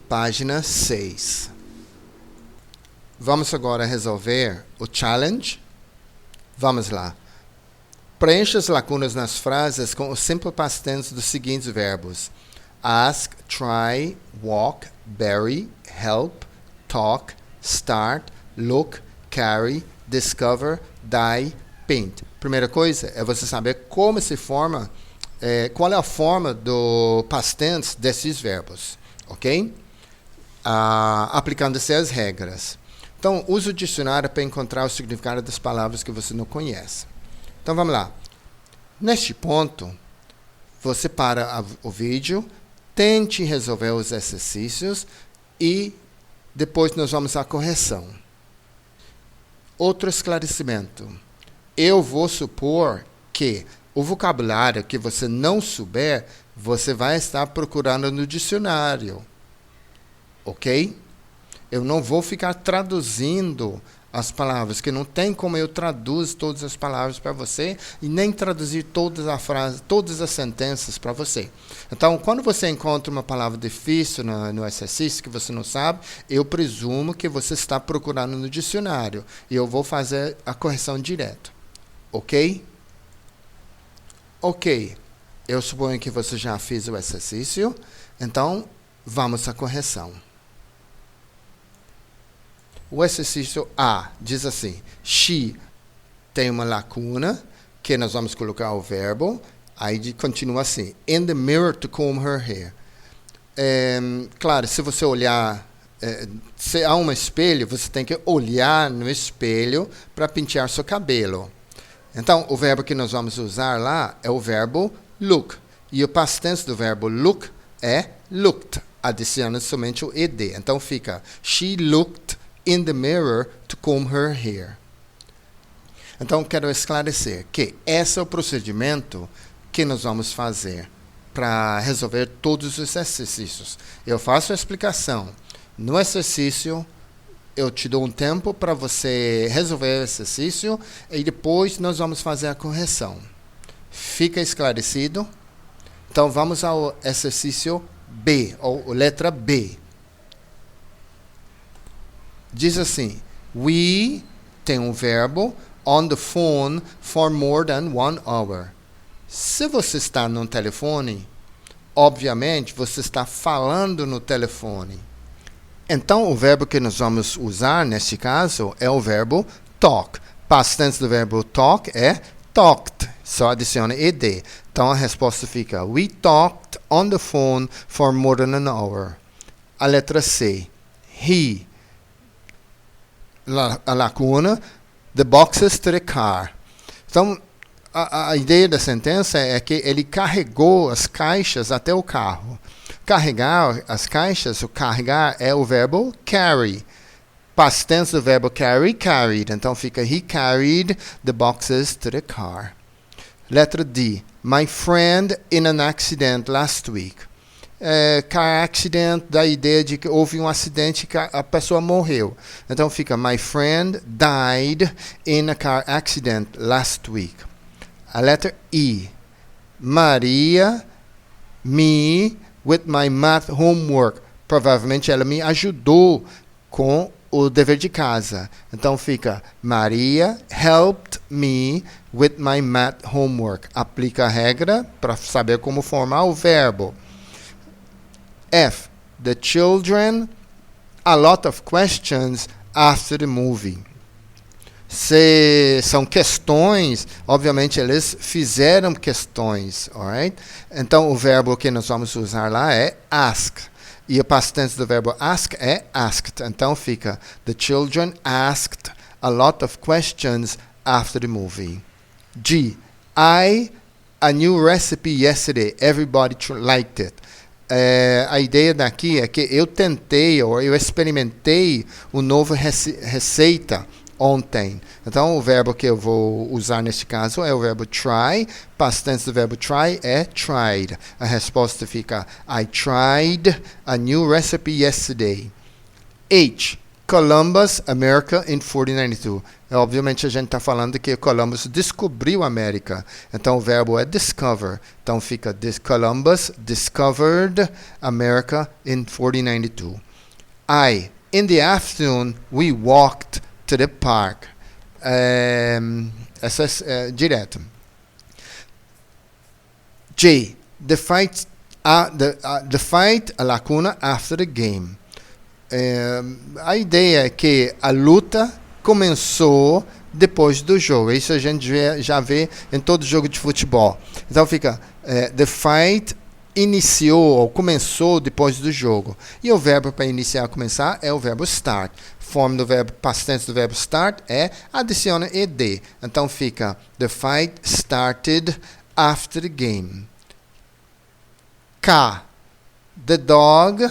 Página 6. Vamos agora resolver o challenge. Vamos lá. Preencha as lacunas nas frases com o simple past tense dos seguintes verbos: ask, try, walk, bury, help, talk, start, look, carry, discover, die, paint. Primeira coisa é você saber como se forma, qual é a forma do past tense desses verbos, ok? Aplicando-se as regras. Então, use o dicionário para encontrar o significado das palavras que você não conhece. Então, vamos lá. Neste ponto, você para o vídeo, tente resolver os exercícios e depois nós vamos à correção. Outro esclarecimento. Eu vou supor que o vocabulário que você não souber, você vai estar procurando no dicionário. Ok? Eu não vou ficar traduzindo as palavras, que não tem como eu traduzir todas as palavras para você e nem traduzir todas as frases, todas as sentenças para você. Então, quando você encontra uma palavra difícil no exercício que você não sabe, eu presumo que você está procurando no dicionário e eu vou fazer a correção direto. Ok? Ok. Eu suponho que você já fez o exercício, então vamos à correção. O exercício A diz assim: she tem uma lacuna, que nós vamos colocar o verbo, aí continua assim: in the mirror to comb her hair. Claro, se você olhar, se há um espelho, você tem que olhar no espelho para pentear seu cabelo. Então, o verbo que nós vamos usar lá é o verbo look. E o past tense do verbo look é looked, adicionando somente o ed. Então, fica: she looked in the mirror to comb her hair. Então, quero esclarecer que esse é o procedimento que nós vamos fazer para resolver todos os exercícios. Eu faço a explicação. No exercício, eu te dou um tempo para você resolver o exercício e depois nós vamos fazer a correção. Fica esclarecido? Então, vamos ao exercício B, ou letra B. Diz assim: we tem um verbo on the phone for more than 1 hour. Se você está no telefone, obviamente você está falando no telefone. Então, o verbo que nós vamos usar neste caso é o verbo talk. Past tense do verbo talk é talked. Só adiciona ed. Então, a resposta fica: we talked on the phone for more than an hour. A letra C. He. A lacuna, the boxes to the car. Então, a ideia da sentença é que ele carregou as caixas até o carro. Carregar as caixas, o carregar é o verbo carry. Past tense do verbo carry, carried. Então fica: he carried the boxes to the car. Letra D. My friend in an accident last week. Car accident dá a ideia de que houve um acidente e a pessoa morreu. Então fica: my friend died in a car accident last week. A letra E. Maria, me, with my math homework. Provavelmente ela me ajudou com o dever de casa. Então fica: Maria helped me with my math homework. Aplica a regra para saber como formar o verbo. F. The children, a lot of questions after the movie. Se são questões, obviamente eles fizeram questões, alright? Então o verbo que nós vamos usar lá é ask. E o past tense do verbo ask é asked. Então fica: the children asked a lot of questions after the movie. G. A new recipe yesterday. Everybody liked it. A ideia daqui é que eu tentei, ou eu experimentei uma nova receita ontem. Então, o verbo que eu vou usar neste caso é o verbo try. Past tense do verbo try é tried. A resposta fica: I tried a new recipe yesterday. H. Columbus, America in 1492. Obviamente a gente está falando que Columbus descobriu a América. Então o verbo é discover. Então fica Columbus discovered America in 1492. I. In the afternoon, we walked to the park. Essa é direto. J. The fight, a lacuna after the game. A ideia é que a luta começou depois do jogo. Isso a gente já vê em todo jogo de futebol. Então fica, the fight iniciou ou começou depois do jogo. E o verbo para iniciar, começar, é o verbo start. Forma do verbo, past tense do verbo start é adiciona ed. Então fica, the fight started after the game. K. The dog,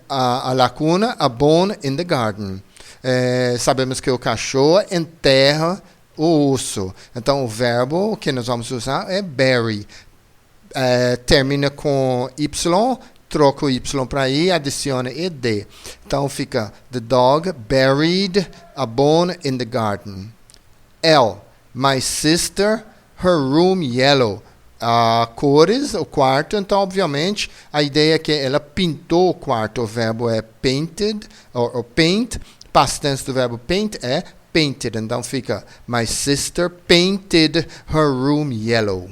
a lacuna, a bone in the garden. Sabemos que o cachorro enterra o urso. Então o verbo que nós vamos usar é bury. Termina com Y, troca o Y para I, adiciona ed. Então fica, the dog buried a bone in the garden. L. My sister, her room yellow. Cores, o quarto, então obviamente a ideia é que ela pintou o quarto. O verbo é painted, ou paint. Past tense do verbo paint é painted. Então fica, my sister painted her room yellow.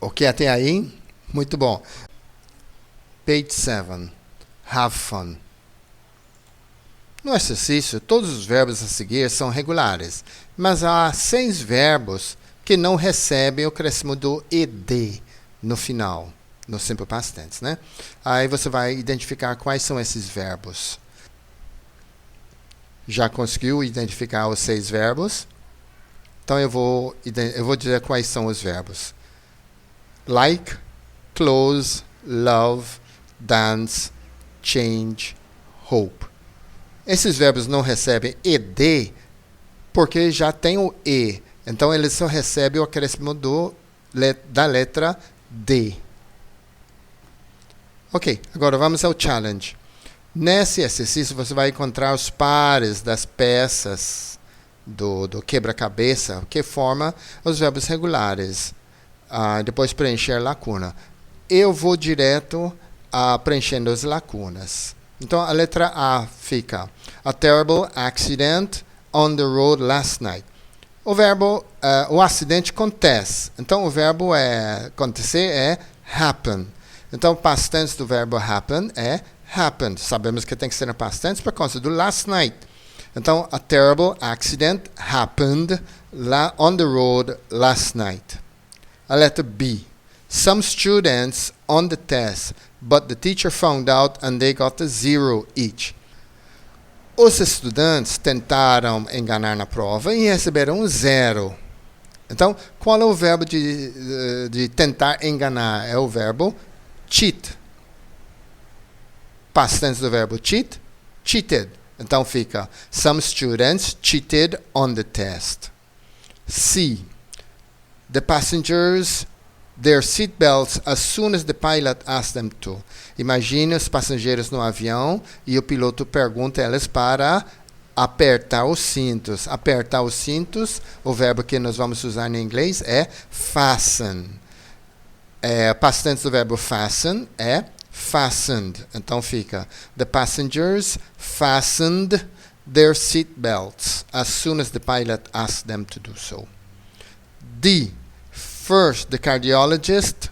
Ok, até aí? Muito bom. Page 7. Have fun. No exercício, todos os verbos a seguir são regulares, mas há 6 verbos que não recebem o acréscimo do ed no final, no simple past tense, né? Aí você vai identificar quais são esses verbos. Já conseguiu identificar os 6 verbos? Então eu vou dizer quais são os verbos. Like, close, love, dance, change, hope. Esses verbos não recebem ed porque já tem o e. Então eles só recebem o acréscimo da letra D. Ok, agora vamos ao challenge. Nesse exercício você vai encontrar os pares das peças do quebra-cabeça que forma os verbos regulares. Depois preencher a lacuna. Eu vou direto preenchendo as lacunas. Então a letra A fica: a terrible accident on the road last night. O verbo, o acidente acontece. Então o verbo acontecer é happen. Então o past tense do verbo happen é happened. Sabemos que tem que ser no past tense por causa do last night. Então a terrible accident happened on the road last night. A letra B. Some students on the test, but the teacher found out and they got a 0 each. Os estudantes tentaram enganar na prova e receberam 0. Então, qual é o verbo de tentar enganar? É o verbo cheat. Past tense do verbo cheat, cheated. Então fica, some students cheated on the test. C. The passengers their seatbelts as soon as the pilot asked them to. Imagine os passageiros no avião e o piloto pergunta a eles para apertar os cintos. Apertar os cintos, o verbo que nós vamos usar em inglês é fasten. Past tense do verbo fasten é fastened. Então fica, the passengers fastened their seatbelts as soon as the pilot asked them to do so. D. First, the cardiologist,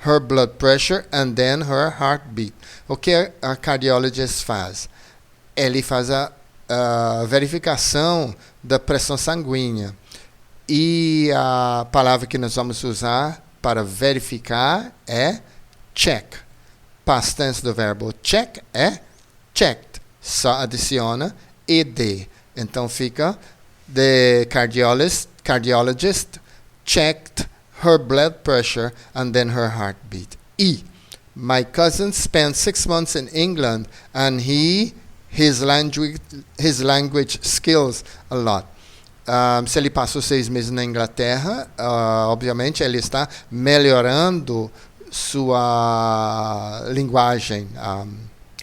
her blood pressure, and then her heartbeat. O que a cardiologist faz? Ele faz a verificação da pressão sanguínea. E a palavra que nós vamos usar para verificar é check. Past tense do verbo check é checked. Só adiciona ed. Então fica, the cardiologist checked her blood pressure and then her heartbeat. E. My cousin spent 6 months in England and he his language skills a lot. Se ele passou 6 meses na Inglaterra, obviamente ele está melhorando sua linguagem,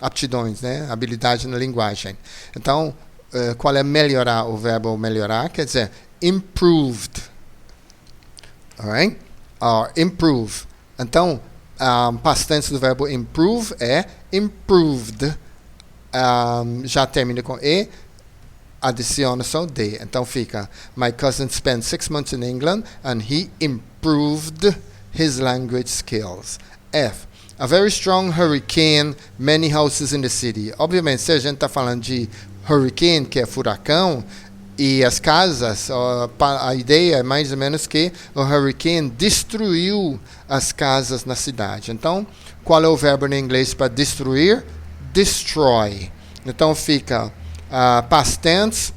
aptidões, né? Habilidade na linguagem. Então, qual é melhorar? O verbo melhorar quer dizer improved. Alright? Or improve. Então, past tense do verbo improve é improved. Já termina com E, adiciona só D. Então fica: My cousin spent 6 months in England and he improved his language skills. F. A very strong hurricane, many houses in the city. Obviamente, se a gente está falando de hurricane, que é furacão, e as casas, a ideia é mais ou menos que o hurricane destruiu as casas na cidade. Então, qual é o verbo em inglês para destruir? Destroy. Então fica past tense,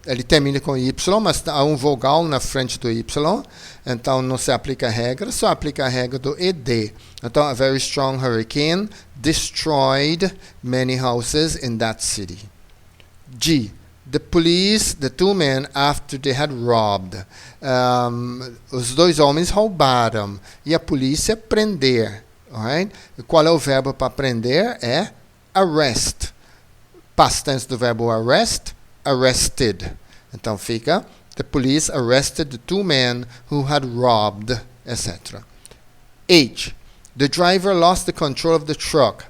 ele termina com Y, mas há um vogal na frente do Y, então não se aplica a regra, só aplica a regra do ED. Então, a very strong hurricane destroyed many houses in that city. G. The police, the two men, after they had robbed. Os dois homens roubaram e a polícia prender. Alright? Qual é o verbo para prender? É arrest. Past tense do verbo arrest, arrested. Então fica: The police arrested the two men who had robbed, etc. H. The driver lost the control of the truck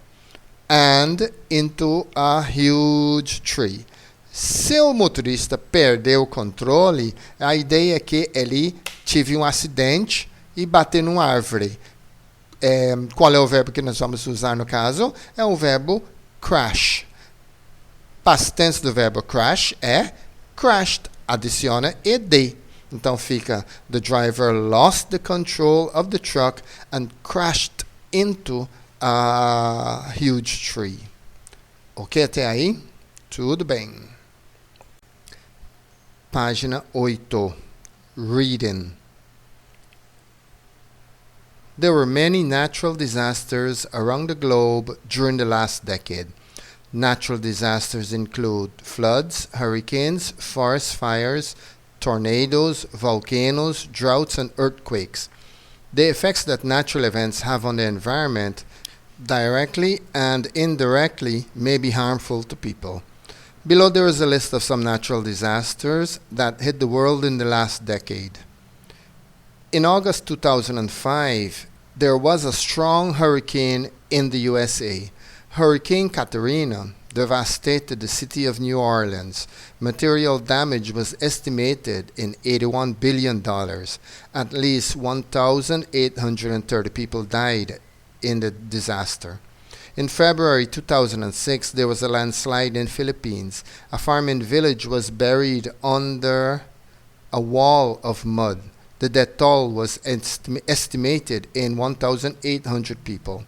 and into a huge tree. Se o motorista perdeu o controle, a ideia é que ele teve um acidente e bateu numa árvore. Qual é o verbo que nós vamos usar no caso? É o verbo crash. Past tense do verbo crash é crashed. Adiciona ed. Então fica: The driver lost the control of the truck and crashed into a huge tree. Ok até aí? Tudo bem. Página 8. Reading. There were many natural disasters around the globe during the last decade. Natural disasters include floods, hurricanes, forest fires, tornadoes, volcanoes, droughts, and earthquakes. The effects that natural events have on the environment, directly and indirectly, may be harmful to people. Below there is a list of some natural disasters that hit the world in the last decade. In August 2005, there was a strong hurricane in the USA. Hurricane Katrina devastated the city of New Orleans. Material damage was estimated in $81 billion. At least 1,830 people died in the disaster. In February 2006, there was a landslide in Philippines. A farming village was buried under a wall of mud. The death toll was estimated in 1,800 people.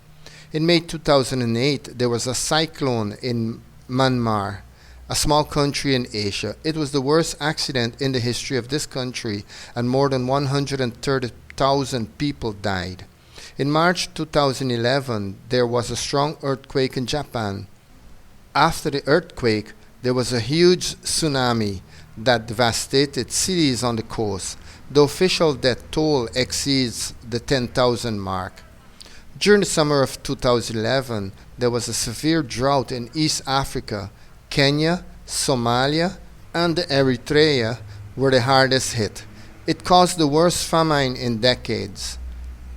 In May 2008, there was a cyclone in Myanmar, a small country in Asia. It was the worst accident in the history of this country, and more than 130,000 people died. In March 2011, there was a strong earthquake in Japan. After the earthquake, there was a huge tsunami that devastated cities on the coast. The official death toll exceeds the 10,000 mark. During the summer of 2011, there was a severe drought in East Africa. Kenya, Somalia, and Eritrea were the hardest hit. It caused the worst famine in decades.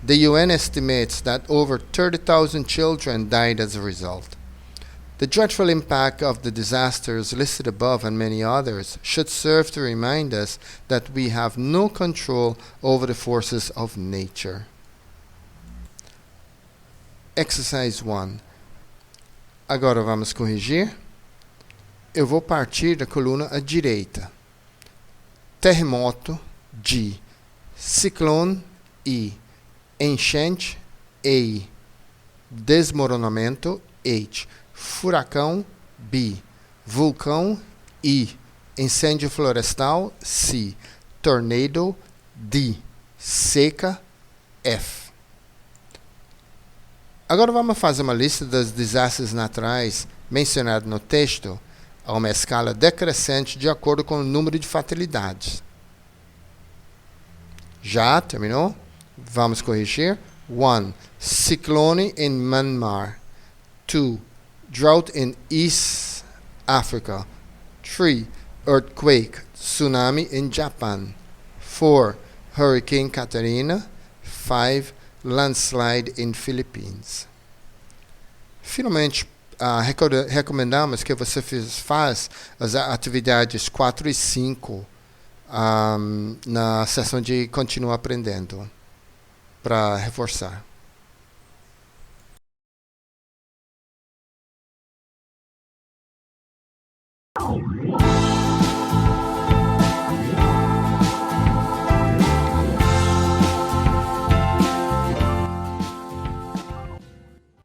The UN estimates that over 30,000 children died as a result. The dreadful impact of the disasters listed above and many others should serve to remind us that we have no control over the forces of nature. Exercise 1. Agora vamos corrigir. Eu vou partir da coluna à direita. Terremoto, G. Ciclone, I. Enchente, E. Desmoronamento, H. Furacão, B. Vulcão, I. Incêndio florestal, C. Tornado, D. Seca, F. Agora vamos fazer uma lista dos desastres naturais mencionados no texto a uma escala decrescente de acordo com o número de fatalidades. Já terminou? Vamos corrigir. 1. Ciclone in Myanmar. 2. Drought in East Africa. 3. Earthquake, tsunami in Japan. 4. Hurricane Katrina. 5. Landslide in Philippines. Finalmente, recomendamos que você faça as atividades 4 e 5 na sessão de continuar aprendendo, para reforçar.